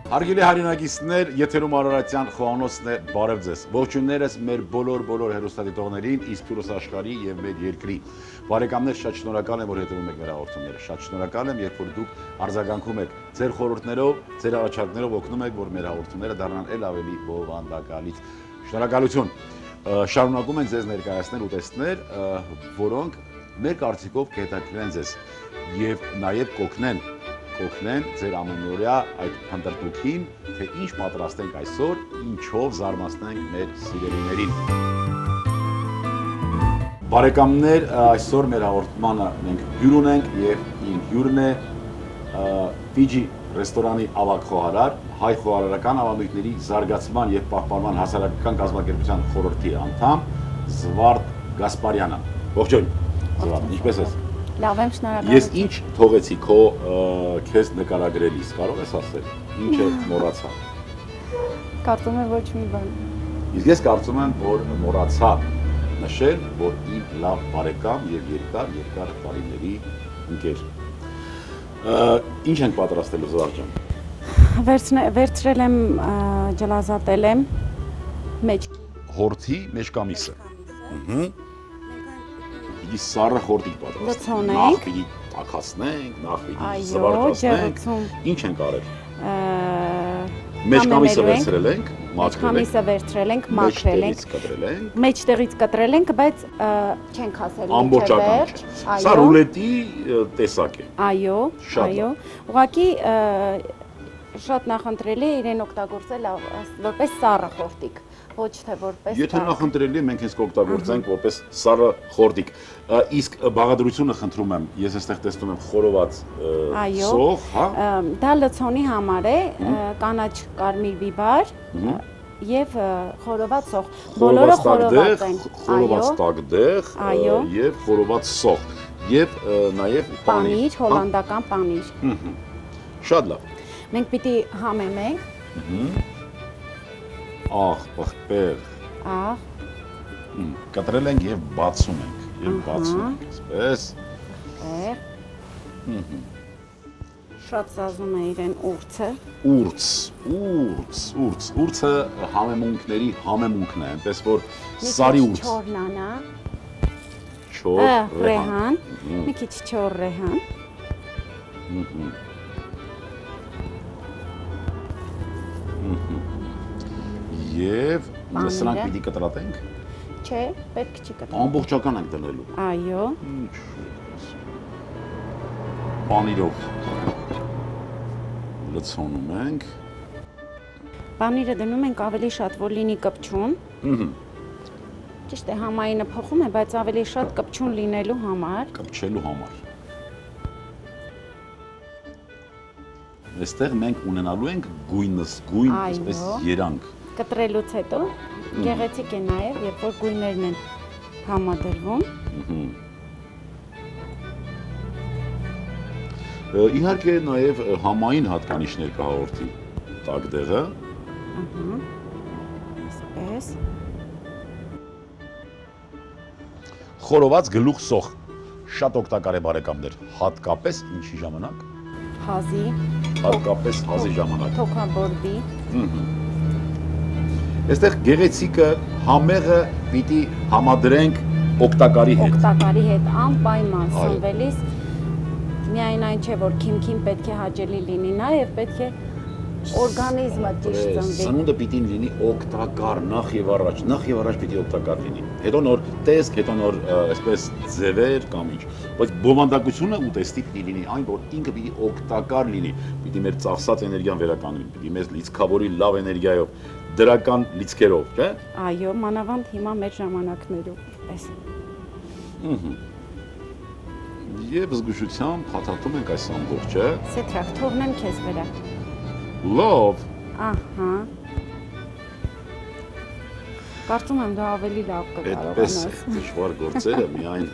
Հարգելի հայրենակիցներ, եթերում Արարատյան խոհանոցն է, բարև ձեզ։ Ողջույններս մեր բոլոր հեռուստադիտողներին, իսկ թուրս աշխարհի եւ մեր երկրի։ Բարեկամներ, շատ շնորհակալ եմ, որ հետևում եք մեր հաղորդումները։ Շատ շնորհակալ եմ, երբ որ դուք արձագանքում եք ձեր խորհուրդներով, ձեր առաջարկներով օգնում եք, որ մեր հաղորդումները դառնան ել ավելի բովանդակալից։ Շնորհակալություն։ Շարունակում ենք ձեզ ներկայացնել ուտեստներ, որոնք մեր կարծիքով կհետաքրքրեն ձեզ եւ նաեւ կօգնեն ձեր ամենօրյա այդ հանդարտուքին, թե ինչ պատրաստենք այսօր, ինչով զարմացնենք մեր սիրելիներին։ Բարեկամներ, այսօր մեր հաղորդմանը մենք հյուր ունենք եւ իմ հյուրն է Ֆիջի ռեստորանի ավագ խոհարար, հայ խոհարարական ավանդույթների զարգացման եւ պահպանման հասարակական կազմակերպության խորհրդի անդամ Զվարթ Գասպարյանը։ Ողջույն։ Զվարթ, ինչպե՞ս ես։ Լավ եմ, շնորհակալ։ Ես ինչ թողեցի քո քեզ նկարագրելիս, կարող ես ասել, ինչ է մոռացա։ Կարծում եմ ոչ մի բան։ Իսկ ես կարծում եմ, որ մոռացա նշել, որ իմ լավ բարեկամ եւ երկար տարիների ընկեր։ Ինչ ենք պատրաստելու Զվարթ ջան։ Վերցրել եմ, ջլազատել եմ մեջ հորթի մեջկամիսը։ Պիտի սառը խորտիկ պատրաստենք։ Նախ պիտի տաքացնենք, նախ պիտի զվարճացնենք։ Ինչ ենք արել։ Մեջկամիսը վերցրել ենք, մաքրել ենք։ Մեջկամիսը վերցրել ենք, մաքրել ենք։ Մեջտեղից կտրել ենք, բայց չենք ասել ամբողջական։ Սա ռուլետի տեսակ է։ Այո, այո։ Ուղղակի շատ նախընտրելի է իրեն օգտագործել որպես սառը խորտիկ, ոչ թե որպես Եթե նախընտրելի է, մենք հենց կօգտագործենք որպես սառը խորտիկ։ Իսկ բաղադրությունը խնդրում եմ, ես այստեղ տեսնում եմ խորոված սող, հա։ Դա լցոնի համար է, կանաչ կարմիր բիբար եւ խորոված սող։ Բոլորը խորոված են։ Խորոված տակդեղ եւ խորոված սող եւ նաեւ պանիր, հոլանդական պանիր։ Շատ լավ։ Մենք պիտի համեմենք։ Ահ, պղպեղ։ Ահ։ Կտրել ենք եւ բացում ենք, այսպես։ Շատ զազում է իրեն ուրցը։ Ուրցը համեմունքների համեմունքն է, այնպես որ սարի ուրց։ Չորնանա։ Չոր ռեհան, մի քիչ չոր ռեհան։ Եվ սրանք պիտի կտրատենք։ Չէ, պետք չի կտրատենք։ Ամբողջական ենք դնելու։ Այո։ Պանիրով լցոնում ենք։ Պանիրը դնում ենք ավելի շատ, որ լինի կպչուն։ Ճիշտ է, համայինը փոխում է, բայց ավելի շատ կպչուն լինելու համար։ Կպչելու համար։ Այստեղ մենք ունենալու ենք գույն, այսպես երանք։ Կտրելուց հետո գեղեցիկ է նաև, երբ որ գույներն են համադրվում։ Իհարկե նաև համային հատկանիշներ կա հաղորդի տակդեղը։ Այսպես։ Խորոված գլուխ սող շատ օգտակար է բարեկամներ, հատկապես ինչի ժամանակ։ Հազի։ Հատկապես հազի ժամանակ։ Թոքաբորբի։ Այստեղ գեղեցիկը, համեղը պիտի համադրենք օգտակարի հետ։ Օգտակարի հետ անպայման սնվելիս միայն այն չէ, որ քիմքին պետք է հաճելի լինի, նաև պետք է օրգանիզմը ճիշտ ծնվի։ Սնունդը պիտի լինի օգտակար նախ եւ առաջ պիտի օգտակար լինի։ Հետո նոր տեսք, հետո նոր այսպես ձևեր կամ ինչ։ Բայց բովանդակությունը ուտեստի պիտի լինի այն, որ ինքը պիտի օգտակար լինի, պիտի մեր ծախսած էներգիան վերականգնի, պիտի մեզ լիցքավորի լավ էներգիայով, դրական լիցքերով, չէ՞։ Այո, մանավանդ հիմա մեր ժամանակներում, պես։ Եվ զգուշությամբ փաթաթում ենք այս ամբողջը։ Սեթրակ, թողնեմ քեզ վրա։ Լավ։ Ահա։ Կարծում եմ դու ավելի լավ կկարողանաս։ Այդպես դժվար գործերը միայն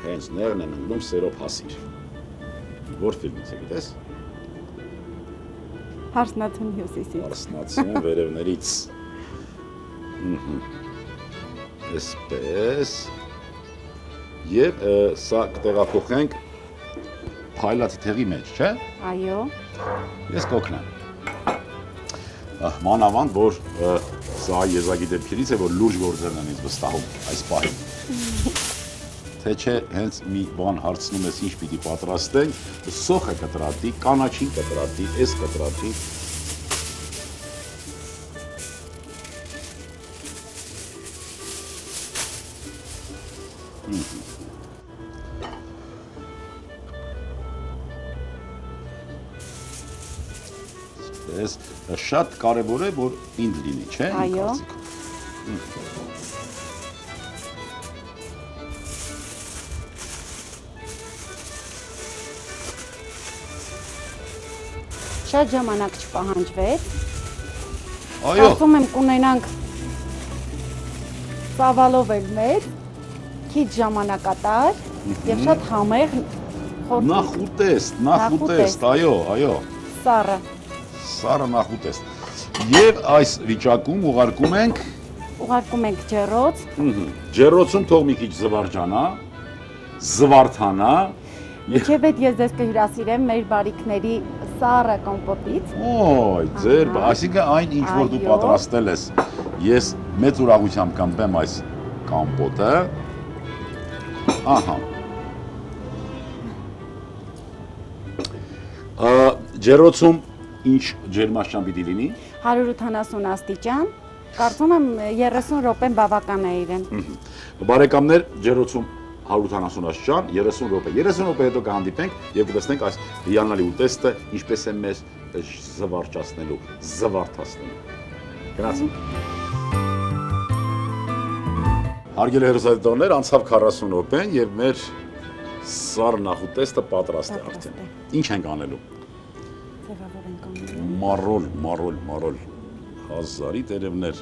հենց ներն են ընկնում սերով հասիր։ Որ ֆիլմից է, գիտես։ Հարսնացուն հյուսիսից։ Հարսնացուն վերևներից։ Այսպես։ Եվ սա կտեղափոխենք փայլացի թեղի մեջ, չէ՞։ Այո։ Ես կօգնեմ։ Մանավանդ, որ սա եզակի դեպքերից է, որ լուրջ գործերն են ինձ վստահում այս պահին։ Թե չէ, հենց մի բան հարցնում ես ինչ պիտի պատրաստենք, սոխը կտրատի, կանաչին կտրատի, էս կտրատի։ Ես շատ կարևոր է, որ ինձ լինի, չէ՞։ Այո։ Շատ ժամանակ չպահանջվեց։ Այո։ Կարծում եմ կունենանք ծավալով էլ մեր, քիչ ժամանակատար եւ շատ համեղ խորտիկ։ Նախուտեստ, այո, Սառը։ Սառը նախուտեստ։ Եվ այս վիճակում ուղարկում ենք ջեռոց։ Ջեռոցում թող մի քիչ զվարճանա, զվարթանա։ Մինչև այդ ես ձեզ կհյուրասիրեմ մեր բարիքների սառը կոմպոտից։ Ոյ, ձեր, այսինքն այն ինչ որ դու պատրաստել ես, ես մեծ ուրախությամբ կանբեմ այս կոմպոտը։ Ահա։ Ջեռոցում ինչ ջերմաստիճան պիտի լինի։ 180 աստիճան, կարծում եմ 30 րոպեն բավական է իրեն։ Բարեկամներ, ջեռոցում 180 աստիճան, 30 րոպե։ 30 րոպե հետո կհանդիպենք եւ կտեսնենք այս հիանալի ուտեստը ինչպես է մեզ զվարճացնելու, զվարթացնելու։ Գնացինք։ Հարգելի հեռուստադիտողներ, անցավ 40 րոպեն եւ մեր սառը նախուտեստը պատրաստ է արդեն։ Ինչ ենք անելու։ Ձևավոր ենք անելու։ Մարոլ, հազարի տերևներ։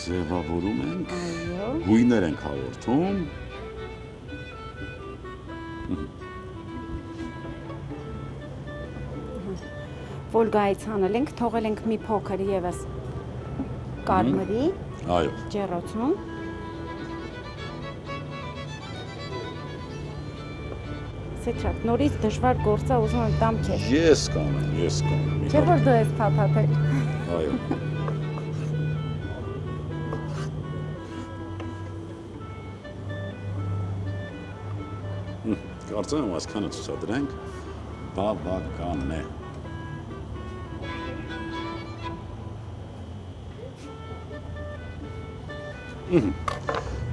Ձևավորում ենք, գույներ ենք հաղորդում։ Վոլգայից հանել ենք, թողել ենք մի փոքր եւս կարմրի ջեռոցում։ Սեթրատ, նորից դժվար գործ է, ուզում եմ տամ քեզ։ Ես կանեմ։ Չէ՞ որ դու ես փաթաթել։ Այո։ Կարծում եմ այսքանը ցուցադրենք բավական է։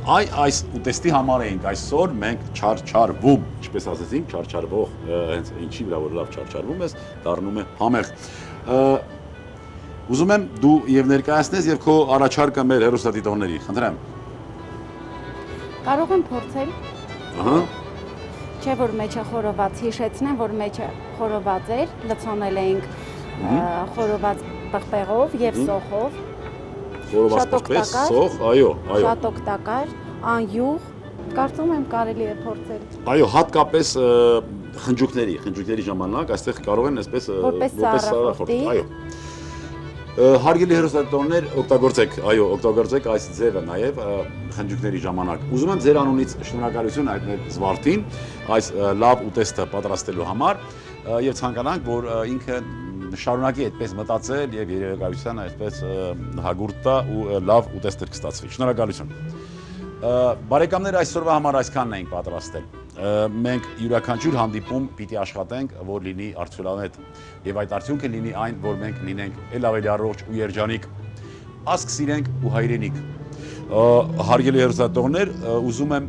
Այս ուտեստի համար էինք այսօր մենք չարչարվում, ինչպես ասեցինք, չարչարվող, հենց ինչի վրա որ լավ չարչարվում ես, դառնում է համեղ։ Ուզում եմ դու եւ ներկայացնես եւ քո առաջարկը մեր հեռուստադիտողների, խնդրեմ։ Կարող եմ փորձել։ Ահա։ Չէ որ մեջը խորոված, հիշեցնեմ, որ մեջը խորոված էր, լցոնել էինք խորոված պղպեղով եւ սոխով։ Խորոված պղպեղ, սոխ, այո։ Շատ օգտակար, անյուղ, կարծում եմ կարելի է փորձել։ Այո, հատկապես խնջույքների ժամանակ այստեղ կարող են այսպես որպես սառը խորտիկ, այո։ Հարգելի հեռուստադիտողներ, օգտագործեք այս ձևը նաև խնջույքների ժամանակ։ Ուզում եմ ձեր անունից շնորհակալություն հայտնել Զվարթին այս լավ ուտեստը պատրաստելու համար եւ ցանկանանք, որ ինքը շարունակի այդպես մտածել եւ երևակայությանը այսպես հագուրտ տա ու լավ ուտեստեր կստացվի։ Շնորհակալություն։ Բարեկամներ, այսօրվա համար այսքանն ենք պատրաստել։ Մենք յուրաքանչյուր հանդիպում պիտի աշխատենք, որ լինի արդյունավետ եւ այդ արդյունքը լինի այն, որ մենք լինենք ել ավելի առողջ ու երջանիկ, ազգ սիրենք ու հայրենիք։ Հարգելի հեռուստադիտողներ, ուզում եմ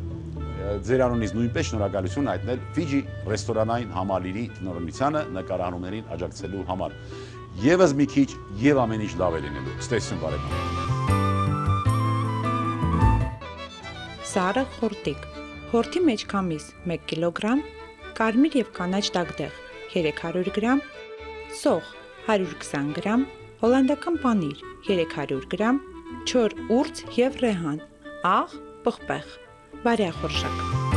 ձեր անունից նույնպես շնորհակալություն հայտնել Ֆիջի ռեստորանային համալիրի տնօրինությանը նկարահանումներին աջակցելու համար։ Եվս մի քիչ եւ ամեն ինչ լավ է լինելու։ Ցտեսություն բարեկամներ։ Սառը խորտիկ, հորթի մեջ քամիս 1 կիլոգրամ, կարմիր եւ կանաչ դագդեղ 300 գրամ, սոխ 120 գրամ, հոլանդական պանիր 300 գրամ, չոր ուրձ եւ ռեհան, աղ, պղպեղ, բարյախորշակ։